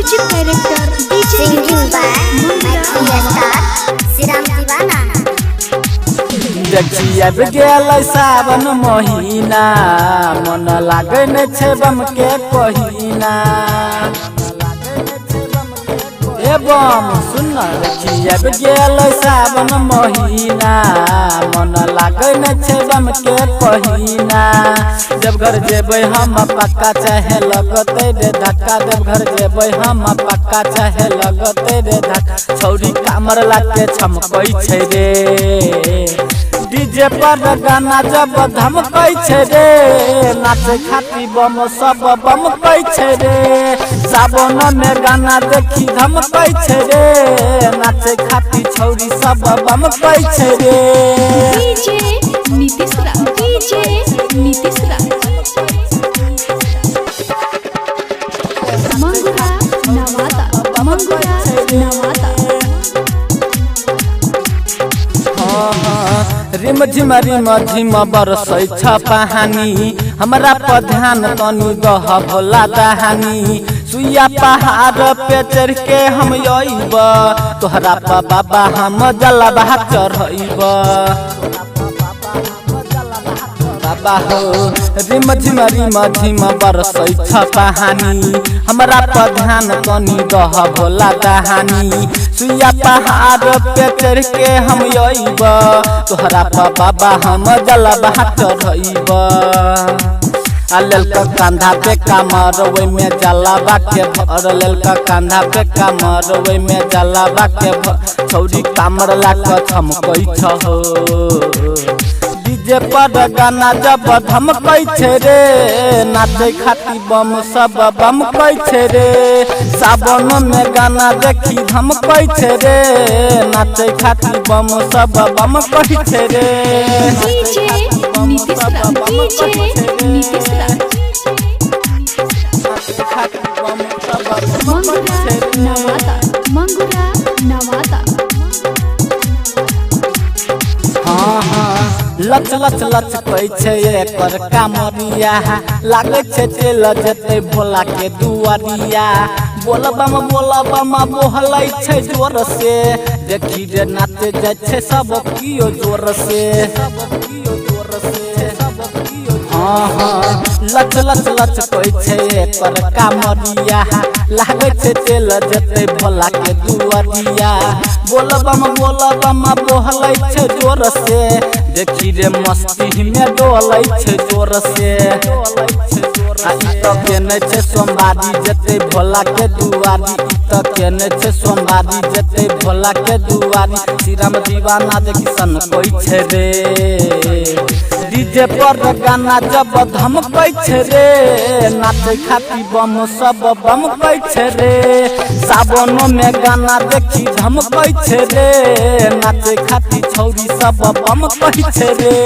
Music director singing by Maithili star Shriram Deewana. देखिए गेल सावन महीना मन लागे न छे बम के कहीना एवं सुन देखिए गेल सावन महीना मन लागे न छे बम के कहीना। जब घर जेबै हम पक्का चाहे लगते रे धक्का, जब घर जेबै हम पक्का चाहे लगते रे धक्का। छौरी कामर लाके छमकै छै रे, डीजे पर गाना जब धमकै छै रे, नाचे खाती बम सब बमकै छै रे। सावन में गाना देखी धमकै छै रे, नाचे खाती छौरी सब बमकै छै रे। डीजे नीतीश राज, डीजे नीतीश राज, मंगुरा नवादा, मंगुरा नवादा। रिम झिम बरसै छ पानी, हमरा पर ध्यान तनी दह भोला दहानी। सुइया पहाड़ पे चढ़ के हम अइब, तोहरा पर बाबा हम जलवा चढ़ब बाबा हो। रिम झिम बरसै छ पानी, हमरा पर ध्यान तनी दह भोला दहानी। सुइया पहाड़ पे चढ़ के हम अइब, तोहरा पर बाबा हम जलवा चढ़ब। लेलक कांधा पे कमर ओइ में जलावा के भर, लेलक कांधा पे कमर ओइ में जलावा के भर। छौरी कामर लाक छमकै छ हो, डीजे पर गाना जब धमकै छै रे, नाचे खाती बम सब बमकै छै रे। सावन में गाना देखी धमकै छै रे, नाचे खाती बम सब बमकै छै रे। डीजे नीतीश राज, डीजे नीतीश राज, मंगुरा नवादा, मंगुरा नवादा। लच लच लच कहै छै एकर कामरिया, लागे छै चल जेतै भोला के दुआरिया। बोलबम बोहलै छै जोर से, देखी रे नाचे जाइ छै सब कियो जोर से। लच लच लच कहै छै एकर कामरिया, लागे छै चल जेतै भोला के दुआरिया। बोलबम बोहलै छै जोर से, देखी रे मस्ती में डोलै छै जोर से। तो केने छै सोमवारी जेतै भोला के दुआरी, तो केने छै सोमवारी जेतै भोला के दुआरी। श्रीराम दीवाना देखी सन कोई छै रे, डीजे पर गाना जब धमकै छै रे, नाचे खाती बम सब बमकै छै रे। सावन में गाना देखी धमकै छै रे, नाचे खाती छौरी सब बमकै छै रे।